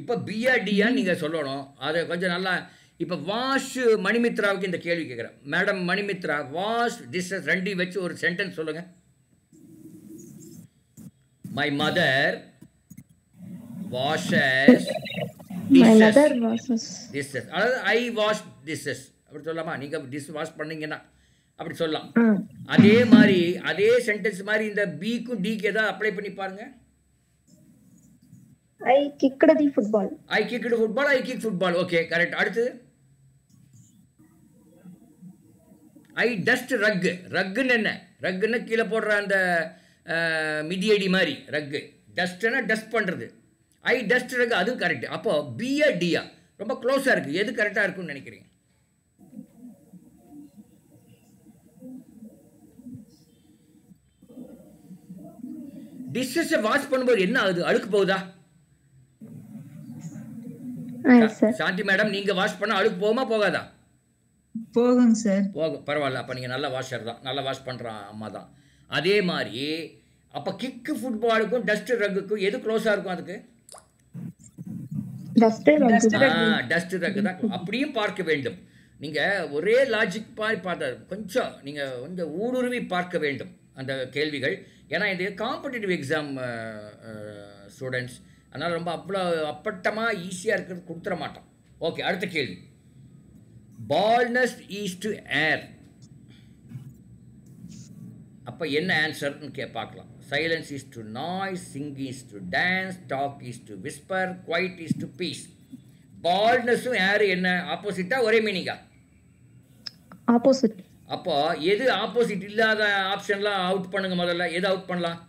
இப்போ பிஆ டியா நீங்கள் சொல்லணும். அதை கொஞ்சம் நல்லா. இப்போ வாஷ் மணிமித்ராவுக்கு இந்த கேள்வி கேட்குறேன். மேடம் மணிமித்ரா, வாஷ் டிஷஸ் ரெண்டையும் வச்சு ஒரு சென்டென்ஸ் சொல்லுங்கள். My mother washes My mother dishes. washes. Dishes. அதாவது ஐ வாஷ் டிஷஸ் அப்படி சொல்லலாமா? நீங்கள் டிஷ் வாஷ் பண்ணீங்கன்னா அப்படி சொல்லலாம். அதே மாதிரி அதே சென்டென்ஸ் மாதிரி இந்த பிக்கும் டிக்கு ஏதாவது அப்ளை பண்ணி பாருங்க. I kicked the football. I kicked football, I kick football. Okay, correct. அடுத்து ஐ டஸ்ட் ரக்கு. ரக்குன்னு என்ன? ரக்குன்னு கீழே போடுற அந்த மிதியடி மாதிரி ரக்கு. டஸ்ட்னா டஸ்ட் பண்ணுறது. ஐ டஸ்ட் ரக்கு, அதுவும் கரெக்ட். அப்போ பிஆ டியா ரொம்ப க்ளோஸாக இருக்குது. எது கரெக்டாக இருக்குன்னு நினைக்கிறீங்க? டிஷ்ஷஸை வாஷ் பண்ணும்போது என்ன ஆகுது? அழுக்கு போகுதா? Yes, sir. சாந்தி மேடம், நீங்கள் வாஷ் பண்ணால் அழுக்கு போகுமா போகாதா? போகுங்க சார். போகும், பரவாயில்ல. அப்போ நீங்கள் நல்ல வாஷர் தான், நல்லா வாஷ் பண்ணுற அம்மா தான். அதே மாதிரி அப்போ கிக்கு ஃபுட்பாலுக்கும் டஸ்ட் ரக்குக்கும் எது க்ளோஸாக இருக்கும்? அதுக்கு Dust rug. டஸ்ட் ரக்கு தான். அப்படியும் பார்க்க வேண்டும். நீங்கள் ஒரே லாஜிக் மாதிரி பார்த்தா கொஞ்சம் நீங்கள் கொஞ்சம் ஊடுருவி பார்க்க வேண்டும் அந்த கேள்விகள். ஏன்னா இது காம்படிட்டிவ் எக்ஸாம் ஸ்டூடெண்ட்ஸ், அதனால் ரொம்ப அவ்வளோ அப்பட்டமாக ஈஸியாக இருக்கிறது கொடுத்துட மாட்டோம். ஓகே, அடுத்த கேள்வி. Baldness is to hair. அப்போ என்ன ஆன்சர்னு பார்க்கலாம். Silence is to noise, sing is to dance, talk is to whisper, quiet is to peace. பால்னஸும் ஏர் என்ன ஆப்போசிட்டா ஒரே மீனிங்கா? Opposite. அப்போ எது ஆப்போசிட் இல்லாத ஆப்ஷன்லாம் அவுட் பண்ணுங்க. முதல்ல எது அவுட் பண்ணலாம்?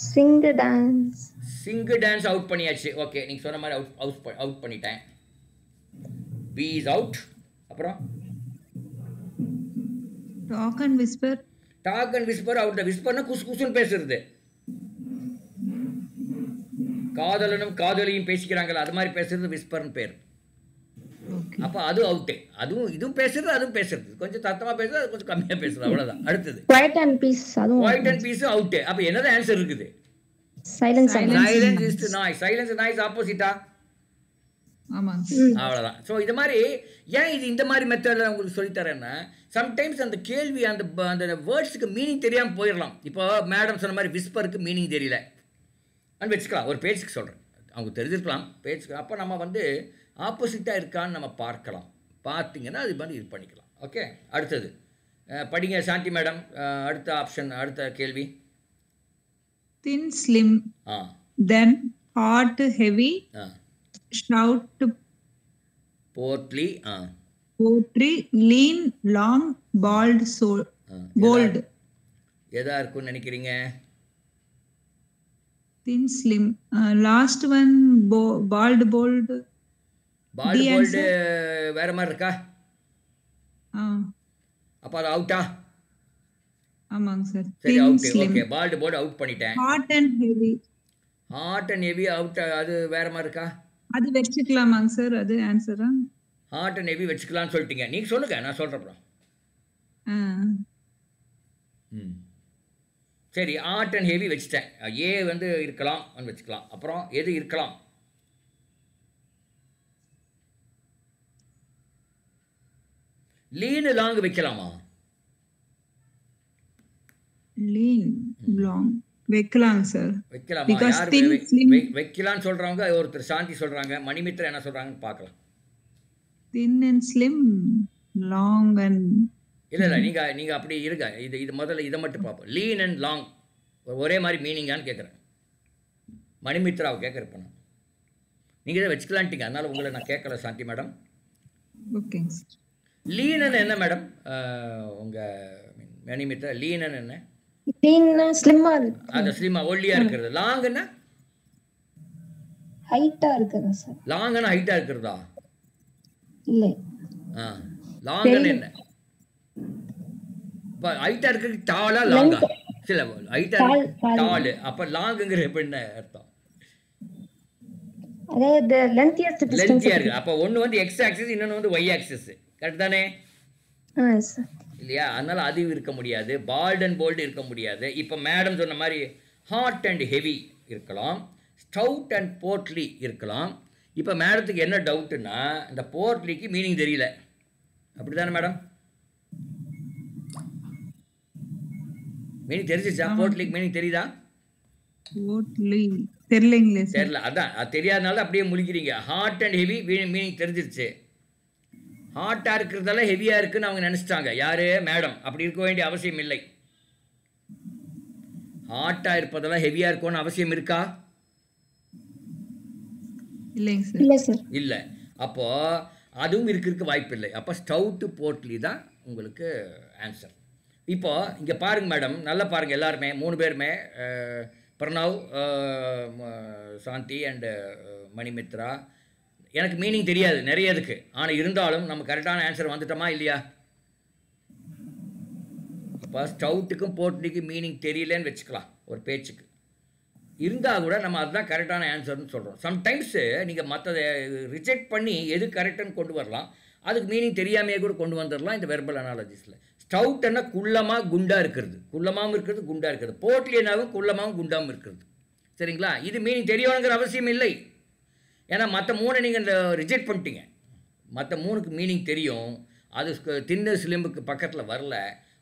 Sing, dance. Sing dance out பண்ணியாச்சு. ஓகே, நீங்கள் சொன்ன மாதிரி அவுட் பண்ணிட்டேன். B is out. அப்புறம் talk and whisper. Talk and whisper out. விஸ்பர்னா குசு குசுன்னு பேசுறது. காதலனும் காதலியும் பேசிக்கிறாங்களா, அது மாதிரி பேசுறது விஸ்பர்னு பேர். அப்போ அது அவுட்டு. அதுவும் இதுவும் பேசுறது, அதுவும் பேசுறது. கொஞ்சம் சத்தமாக பேசுறது, அது கொஞ்சம் கம்மியாக பேசுறது, அவ்வளோதான். அடுத்தது Quiet and peace. அதுவும் குவைட் அண்ட் பீஸும் அவுட்டு. அப்போ என்னதான் ஆன்சர் இருக்குது? silence. Silence is to noise. Silence noise ஆப்போசிட்டா? ஆமாங்க. அவ்வளோதான். ஸோ இது மாதிரி ஏன் இது இந்த மாதிரி மெத்தடில் உங்களுக்கு சொல்லித்தரேன்னா, சம்டைம்ஸ் அந்த கேள்வி அந்த அந்த வேர்ட்ஸுக்கு மீனிங் தெரியாமல் போயிடலாம். இப்போ மேடம் சொன்ன மாதிரி விஸ்பருக்கு மீனிங் தெரியல அப்படின்னு வச்சுக்கலாம். ஒரு பேஜுக்கு சொல்கிறேன், அவங்க தெரிஞ்சிருக்கலாம் பேஜுக்கு. அப்போ நம்ம வந்து ஆப்போசிட்டாக இருக்கான்னு நம்ம பார்க்கலாம். பார்த்தீங்கன்னா அது மாதிரி இது பண்ணிக்கலாம். ஓகே, அடுத்தது படிங்க சாந்தி மேடம். அடுத்த ஆப்ஷன், அடுத்த கேள்வி. Thin, slim. ஆ Then hot, heavy. ஆ Shout, போர்ட்லி. poetry. Lean, long, bald, bold. எதா இருக்குன்னு நினைக்கிறீங்க? Thin, slim. Last one, bald, bold. Bald bold வேற மாதிரி இருக்கா? அப்போ அது அவுட்டா? ஆமாங்க சார். சரி, out. Okay, bald bold out பண்ணிட்டேன். Hot and heavy. Hot and heavy out. அது வேற மாதிரி இருக்கா? அது வெச்சுக்கலாமாங்க சார்? அது ஆன்சரா? ஹாட் அண்ட் ஹெவி வெச்சுக்கலாம்னு சொல்லிட்டீங்க. நீங்க சொல்லுங்க, நான் சொல்றேன். சரி, ஹாட் அண்ட் ஹெவி வெச்சிட்டேன். ஏ வந்து இருக்கலாம் வெச்சுக்கலாம். அப்புறம் எது இருக்கலாம்? லீன் லாங் வைக்கலாமா? லீன் லாங் வைக்கலாங்க சார். வைக்கலாமா? யார் வைக்கலாம்னு சொல்றவங்க? ஒருத்தர் சாந்தி சொல்றாங்க, மணிமித்ரா என்ன சொல்றாங்கன்னு பார்க்கலாம். thin and slim, long and இல்லை நீங்க அப்படி இருங்க. இது முதல்ல இதை மட்டும் பார்ப்போம். லீன் அண்ட் லாங் ஒரே மாதிரி மீனிங்கான்னு கேட்குறேன். மணிமித்ராவை கேட்குறப்ப நான் நீங்கள் இதை வச்சுக்கலான்ட்டீங்க, அதனால உங்களை நான் கேட்கல சாந்தி மேடம். ஓகேங்க சார். லீனன் என்ன மேடம்? உங்கள் மணிமித்ரா லீனன் என்ன? ஸ்லிம்மா இருக்கு. அது ஸ்லிம்மா ஒல்லியா இருக்கிறது. லாங் என்ன? ஹைட்டா இருக்குதா சார்? லாங்னா ஹைட்டா இருக்கிறதா? இல்ல. லாங் என்ன? ஹைட்டா இருக்கிறது டாலா லாங்கா? சில ஹைட்டா டால். அப்ப லாங்குங்கிற என்ன அர்த்தம்? அதாவது லென்த்தியஸ்ட் டிஸ்டன்ஸ். லென்த்தியா இருக்கு. அப்ப ஒன்னு வந்து எக்ஸ் ஆக்சிஸ், இன்னொன்னு வந்து ஒய் ஆக்சிஸ். கரெக்ட் தானே? இல்லையா? அதனால அது இருக்க முடியாது. பால்ட் அண்ட் போல்டு இருக்க முடியாது. இப்போ மேடம் சொன்ன மாதிரி ஹாட் அண்ட் ஹெவி இருக்கலாம். ஸ்டவுட் அண்ட் போர்ட்லி இருக்கலாம். இப்போ மேடத்துக்கு என்ன டவுட்டுன்னா, இந்த போர்ட்லிக்கு மீனிங் தெரியல, அப்படி தானே மேடம்? மீனிங் தெரிஞ்சிச்சா? போர்ட்லிக்கு மீனிங் தெரியுதா? போர்ட்லி தெரியலங்களே சார். தெரியல, அதான் அது தெரியாதனால அப்படியே முழிக்கிறீங்க. ஹாட் அண்ட் ஹெவி மீனிங் தெரிஞ்சிருச்சு. ஹாட்டாக இருக்கிறதால ஹெவியாக இருக்குன்னு அவங்க நினச்சிட்டாங்க. யார்? மேடம். அப்படி இருக்க வேண்டிய அவசியம் இல்லை. ஹாட்டாக இருப்பதெல்லாம் ஹெவியாக இருக்கும்னு அவசியம் இருக்கா? இல்லைங்க சார். இல்ல சார். இல்லை. அப்போது அதுவும் இருக்கிறதுக்கு வாய்ப்பு இல்லை. அப்போ ஸ்டவுட்டு போர்ட்லி தான் உங்களுக்கு ஆன்சர். இப்போது இங்கே பாருங்கள் மேடம், நல்லா பாருங்கள் எல்லாருமே, 3 பேருமே, பிரணவ், சாந்தி அண்டு மணிமித்ரா. எனக்கு மீனிங் தெரியாது நிறையதுக்கு, ஆனால் இருந்தாலும் நம்ம கரெக்டான ஆன்சர் வந்துட்டோமா இல்லையா? இப்போ ஸ்டவுட்டுக்கும் போர்ட்லிக்கும் மீனிங் தெரியலன்னு வச்சுக்கலாம் ஒரு பேச்சுக்கு. இருந்தால் கூட நம்ம அதுதான் கரெக்டான ஆன்சர்னு சொல்கிறோம். சம்டைம்ஸு நீங்கள் மற்றதை ரிஜெக்ட் பண்ணி எது கரெக்டுன்னு கொண்டு வரலாம், அதுக்கு மீனிங் தெரியாமையே கூட கொண்டு வந்துடலாம் இந்த வெர்பல் அனாலஜிஸில். ஸ்டவுட்னா குள்ளமாக குண்டாக இருக்கிறது, குள்ளமாகவும் இருக்கிறது, குண்டாக இருக்கிறது. போர்ட்லினாவும் குள்ளமாகவும் குண்டாகவும் இருக்கிறது. சரிங்களா? இது மீனிங் தெரியணுங்கிற அவசியம் இல்லை. ஏன்னா மற்ற 3 நீங்கள் இந்த ரிஜெக்ட் பண்ணிட்டீங்க. மற்ற 3க்கு மீனிங் தெரியும், அது தின்ன சிலிம்புக்கு பக்கத்தில் வரல,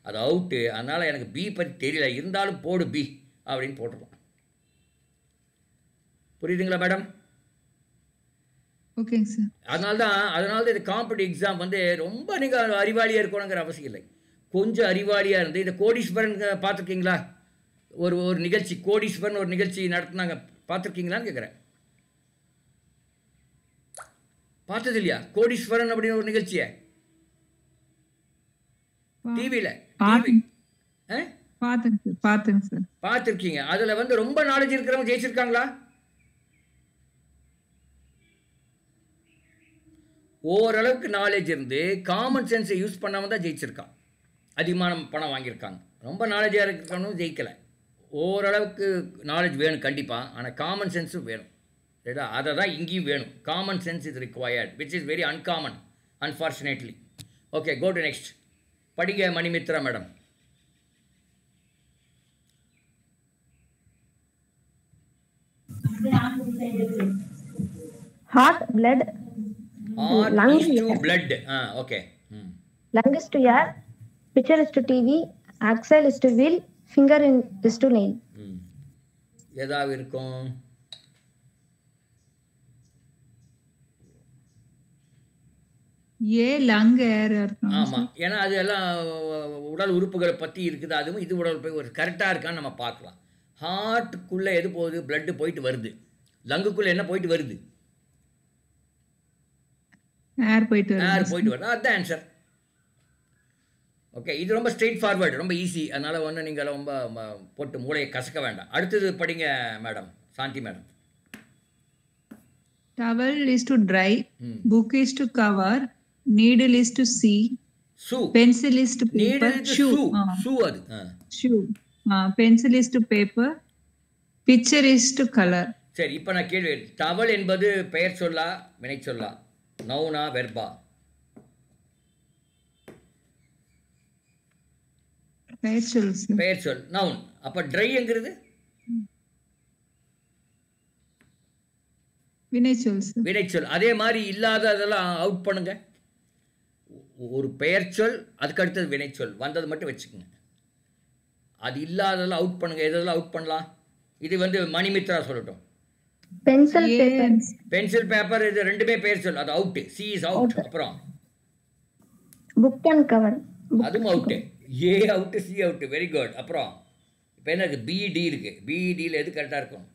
அது அவுட்டு. அதனால் எனக்கு பி பற்றி தெரியல, இருந்தாலும் போடு பி அப்படின்னு போட்டுருவோம். புரியுதுங்களா மேடம்? ஓகேங்க சார். அதனால தான் இது காம்படிட்டிவ் எக்ஸாம் வந்து ரொம்ப நீங்கள் அறிவாளியாக இருக்கணுங்கிற அவசியம் இல்லை. கொஞ்சம் அறிவாளியாக இருந்து, இந்த கோடீஸ்வரன் பார்த்துருக்கீங்களா? ஒரு நிகழ்ச்சி, கோடீஸ்வரன் ஒரு நிகழ்ச்சி நடத்துனாங்க, பார்த்துருக்கீங்களான்னு கேட்குறேன். பார்த்தது இல்லையா கோடீஸ்வரன் அப்படின்னு ஒரு நிகழ்ச்சியை டிவியில்? பார்த்துங்க சார். பார்த்துருக்கீங்க. அதில் வந்து ரொம்ப நாலேஜ் இருக்கிறவங்க ஜெயிச்சிருக்காங்களா? ஓரளவுக்கு நாலேஜ் இருந்து காமன் சென்ஸை யூஸ் பண்ணாமல் தான் ஜெயிச்சிருக்கான், அதிகமான பணம் வாங்கியிருக்காங்க. ரொம்ப நாலேஜாக இருக்கிறவனும் ஜெயிக்கலை. ஓரளவுக்கு நாலேஜ் வேணும் கண்டிப்பாக, ஆனால் காமன் சென்ஸும் வேணும். சரிடா? அதை தான் இங்கேயும் வேணும். Common sense is required, which is very uncommon unfortunately. Okay, go to next. படிங்க Manimitra madam. Heart, blood. Heart is to blood. Okay. Lung is to air. Picture is to TV. Axle is to wheel. Finger is to nail. ஏதாவது இருக்கும்? Lung ஏர் இருக்கும். ஆமாம், ஏன்னா அது எல்லாம் உடல் உறுப்புகளை பற்றி இருக்குது. அதுவும் இது உடல் உறுப்பு ஒரு கரெக்டாக இருக்கான்னு நம்ம பார்க்கலாம். ஹார்ட்டுக்குள்ளே எது போகுது? பிளட்டு போயிட்டு வருது. லங்குக்குள்ளே என்ன போயிட்டு வருது? ஏர் போயிட்டு வருது. அதுதான் ஆன்சர். ஓகே, இது ரொம்ப ஸ்ட்ரெயிட் ஃபார்வர்டு, ரொம்ப ஈஸி. அதனால் ஒன்று நீங்கள் ரொம்ப போட்டு மூளையை கசக்க வேண்டாம். அடுத்தது படிங்க madam, Shanthi madam. Towel is to dry, book is to cover, needle is to see, pencil is to paper, shoe அது shoe, pencil is to paper, picture is to color. சரி, இப்போ நான் கேள்வி, டவல் என்பது பெயர் சொல்லா வினை சொல்லா, நவுனா வெர்பா? பெயர் சொல், நவுன். அப்போ ட்ரைங்கிறது வினைச்சொல். அதே மாதிரி இல்லாததெல்லாம் அவுட் பண்ணுங்க. ஒரு பெயர் சொல், அதுக்கு அடுத்தது வினைச்சொல் வந்தது மட்டும் வச்சுக்கோங்க. அது இல்லாததெல்லாம் அவுட் பண்ணுங்க. எதெல்லாம் அவுட் பண்ணலாம்? இது வந்து மணிமித்ரா சொல்லட்டும். பென்சில் பேப்பர், இது ரெண்டுமே பெயர் சொல், அது அவுட். C is out. அப்புறம் புக் அண்ட் கவர், அதுவும் out. A out, C out. Very good. அப்புறம் இப்போ என்ன இருக்குது? பிடி இருக்குது. பிடியில் எது கரெக்டாக இருக்கும்?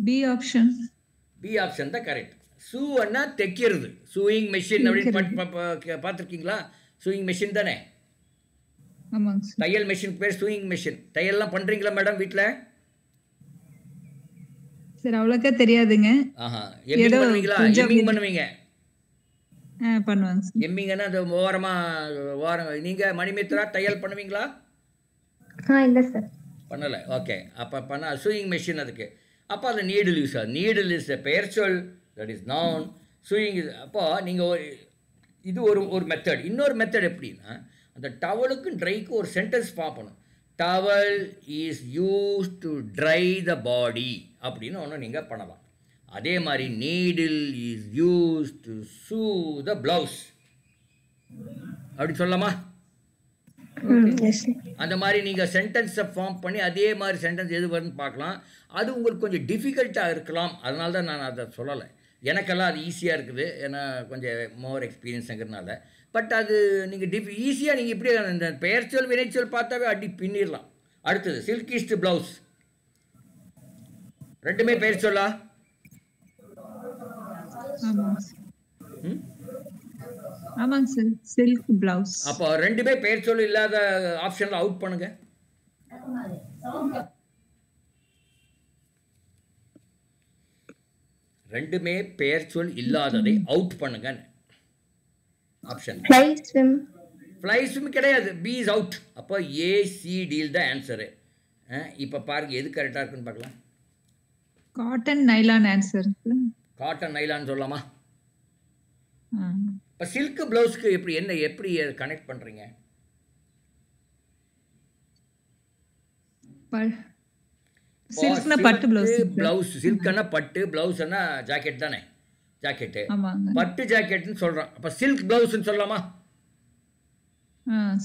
B option. பி ஆப்ஷன் தான் கரெக்ட். ஷூன்னா தைக்கிறது, ஷூயிங் மெஷின் அப்படின்னு பார்த்துருக்கீங்களா? ஷூயிங் மெஷின் தானே? தையல் மெஷின் பேர் ஷூயிங் மெஷின். தையல்லாம் பண்ணுறீங்களா மேடம் வீட்டில்? சார் அவ்வளோக்கா தெரியாதுங்க. எம்மிங் பண்ணுவீங்களா? எம்மிங் பண்ணுவீங்க? பண்ணுவாங்க. எம்மிங்கன்னா அது ஓரம். நீங்கள் மணிமித்ரா தையல் பண்ணுவீங்களா? இல்லை சார், பண்ணலை. ஓகே, அப்போ பண்ணால் ஷூயிங் மெஷின் அதுக்கு. அப்போ அது நீடில் யூஸ் ஆகுது. நீடில் இஸ் பெயர் சொல், that is noun. Showing is. அப்போது நீங்கள் இது ஒரு மெத்தட். இன்னொரு மெத்தட் எப்படின்னா, அந்த டவலுக்கும் ட்ரைக்கும் ஒரு சென்டென்ஸ் பார்க்கணும். Towel is use to dry the body அப்படின்னு ஒன்று நீங்கள் பண்ணலாம். அதே மாதிரி நீடில் இஸ் யூஸ் டு சூ த ப்ளவுஸ் அப்படி சொல்லலாமா? அந்த மாதிரி நீங்கள் சென்டென்ஸை ஃபார்ம் பண்ணி அதே மாதிரி சென்டென்ஸ் எது வருதுன்னு பார்க்கலாம். அது உங்களுக்கு கொஞ்சம் டிஃபிகல்ட்டாக இருக்கலாம், அதனால தான் நான் அதை சொல்லலை. எனக்கெல்லாம் அது ஈஸியாக இருக்குது, ஏன்னா கொஞ்சம் மோர் எக்ஸ்பீரியன்ஸுங்கிறதுனால. பட் அது நீங்கள் ஈஸியாக நீங்கள் இப்படி இந்த பெயர்ச்சொல் வினைச்சொல் பார்த்தாவே அடி பின்னிடலாம். அடுத்தது சில்கிஸ்ட் ப்ளவுஸ், ரெண்டுமே பெயர் சொல்லா? ஆமாங்க சார், சில்க் பிளவுஸ். அப்போ ரெண்டுமே பெயர் சொல் இல்லாத ஆப்ஷன்ல அவுட் பண்ணுங்க. ரெண்டுமே பெயர் சொல் இல்லாததை அவுட் பண்ணுங்க. ஆப்ஷன் ஃப்ளை ஸ்விம் கிடையாது, பி இஸ் அவுட். அப்போ ACD தான் ஆன்சரு. இப்போ பாருங்க எது கரெக்டாக இருக்குன்னு பார்க்கலாம். Cotton nylon answer. Cotton nylon சொல்லலாமா? இப்போ சில்க் ப்ளவுஸ்க்கு எப்படி கனெக்ட் பண்ணுறீங்க? சில்க்னா பட்டு ப்ளவுஸ். ப்ளவுஸ் சில்க்னா பட்டு, ப்ளவுஸ்னா ஜாக்கெட் தானே? ஜாக்கெட்டு பட்டு ஜாக்கெட்னு சொல்கிறோம். அப்போ சில்க் ப்ளவுஸ்ன்னு சொல்லலாமா?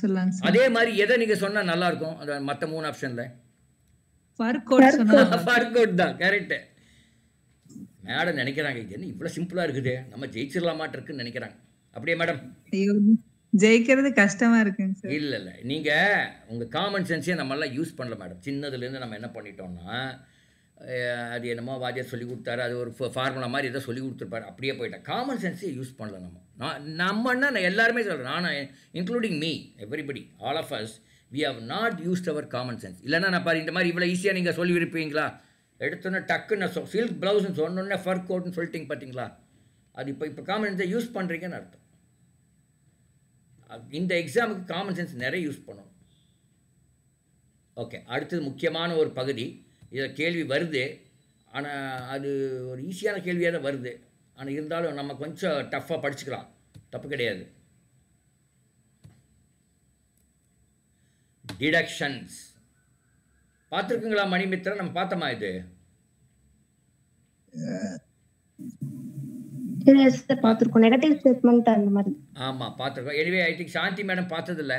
சொல்லலாம். அதே மாதிரி எதை நீங்கள் சொன்னால் நல்லாயிருக்கும் அந்த மற்ற 3 ஆப்ஷனில்? ஃபர் கோட் சொன்னா ஃபர் கோட் தான் கரெக்டு. மேடம் நினைக்கிறாங்க இது என்ன இவ்வளோ சிம்பிளாக இருக்குது, நம்ம ஜெயிச்சிடலாமாட்டு இருக்குன்னு நினைக்கிறாங்க. அப்படியே மேடம்? ஜெயிக்கிறது கஷ்டமா இருக்குங்க சார். இல்லை நீங்கள் உங்கள் காமன் சென்ஸே நம்மளாம் யூஸ் பண்ணல மேடம். சின்னதுலேருந்து நம்ம என்ன பண்ணிட்டோம்னா, அது என்னமோ வாத்தியார் சொல்லி கொடுத்தாரு, அது ஒரு ஃபார்முலா மாதிரி ஏதோ சொல்லி கொடுத்துருப்பாரு, அப்படியே போயிட்டேன். காமன் சென்ஸே யூஸ் பண்ணல நம்மன்னா நான் எல்லாருமே சொல்கிறேன், நான் including me, everybody, all of us, we have not used our common sense. இல்லைன்னா நான் பாரு இந்த மாதிரி இவ்வளோ ஈஸியாக நீங்கள் சொல்லியிருப்பீங்களா? எடுத்தோன்னே டக்குன்னு சில்க் ப்ளவுஸ்ன்னு சொன்னோன்னே ஃபர் கோட்னு சொல்லிட்டீங்க பார்த்தீங்களா? அது இப்போ காமன் சென்ஸை யூஸ் பண்ணுறீங்கன்னு அர்த்தம். இந்த எக்ஸாமுக்கு காமன் சென்ஸ் நிறைய யூஸ் பண்ணணும். ஓகே, அடுத்தது முக்கியமான ஒரு பகுதி. இதில் கேள்வி வருது, ஆனால் அது ஒரு ஈஸியான கேள்வியாக தான் வருது. ஆனால் இருந்தாலும் நம்ம கொஞ்சம் டஃப்பாக படிச்சுக்கலாம், தப்பு கிடையாது. டிடக்ஷன்ஸ் பார்த்துருக்குங்களா மணிமித்ரா? நம்ம பார்த்தோமா இது? பார்த்துருக்கோம், நெகட்டிவ் ஸ்டேட்மென்ட் அந்த மாதிரி. ஆமாம் பார்த்துருக்கோம். Anyway I think Shanthi madam பார்த்ததில்ல.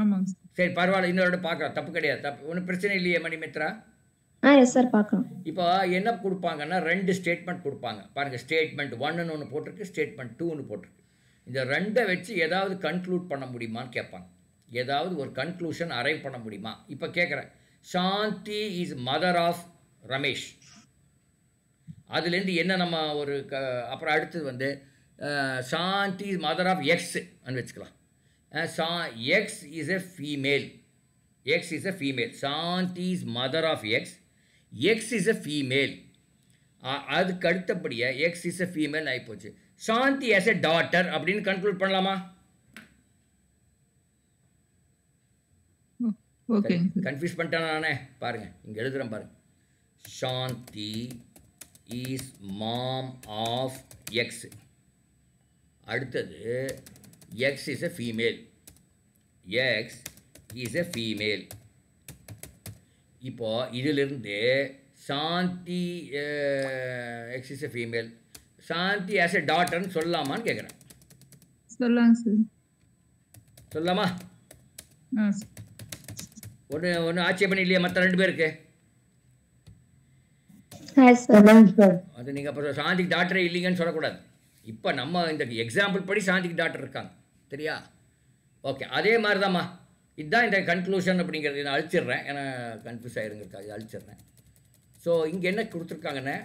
ஆமாங்க சரி பரவாயில்ல, இன்னொரு பார்க்கலாம், தப்பு கிடையாது, தப்பு ஒன்றும் பிரச்சனை இல்லையே மணிமித்ரா. எஸ் சார் பார்க்கலாம். இப்போ என்ன கொடுப்பாங்கன்னா 2 ஸ்டேட்மெண்ட் கொடுப்பாங்க பாருங்கள். ஸ்டேட்மெண்ட் 1ன்னு ஒன்று போட்டிருக்கு, ஸ்டேட்மெண்ட் 2ன்னு போட்டிருக்கு. இந்த 2 வச்சு ஏதாவது கன்க்ளூட் பண்ண முடியுமான்னு கேட்பாங்க. ஏதாவது ஒரு கன்க்ளூஷன் அரைவ் பண்ண முடியுமா? இப்போ கேட்குறேன், Shanthi is mother of Ramesh. அதுலேருந்து என்ன நம்ம ஒரு அப்புறம் அடுத்தது வந்து Shanthi is mother of X வச்சுக்கலாம். X is a female, X is a female. Shanthi is mother of X, X is a female. அதுக்கு அடுத்தபடியாக எக்ஸ் இஸ் எ ஃபீமேல் ஆகிப்போச்சு. சாந்தி ஆஸ் எ டாட்டர் அப்படின்னு கன்க்ளூட் பண்ணலாமா? கன்ஃபியூஸ் பண்ணிட்டேன் நானே. பாருங்கள் இங்கே எழுதுகிறேன் பாருங்கள். Shanthi is mom of X. அடுத்தது X is a female, X is a female. இப்போது இதிலிருந்து Shanti X is a female, Shanti as a டாட்டர்னு சொல்லலாமான்னு கேட்குறேன். சொல்லலாம் சார். சொல்லலாமா? ஒன்று ஆட்சேபணம் இல்லையா மற்ற 2 பேருக்கு? அது நீங்கள் அப்புறம் சாந்திக்கு டாக்டரே இல்லைங்கன்னு சொல்லக்கூடாது. இப்போ நம்ம இந்த எக்ஸாம்பிள் படி சாந்திக்கு டாக்டர் இருக்காங்க, சரியா? ஓகே, அதே மாதிரி தான்மா. இதுதான் இந்த கன்க்ளூஷன் அப்படிங்கிறது. நான் அழிச்சிடுறேன், ஏன்னா கன்ஃபியூஸ் ஆகிருங்கிறதுக்காக அழிச்சிடுறேன். ஸோ இங்கே என்ன கொடுத்துருக்காங்கன்னா,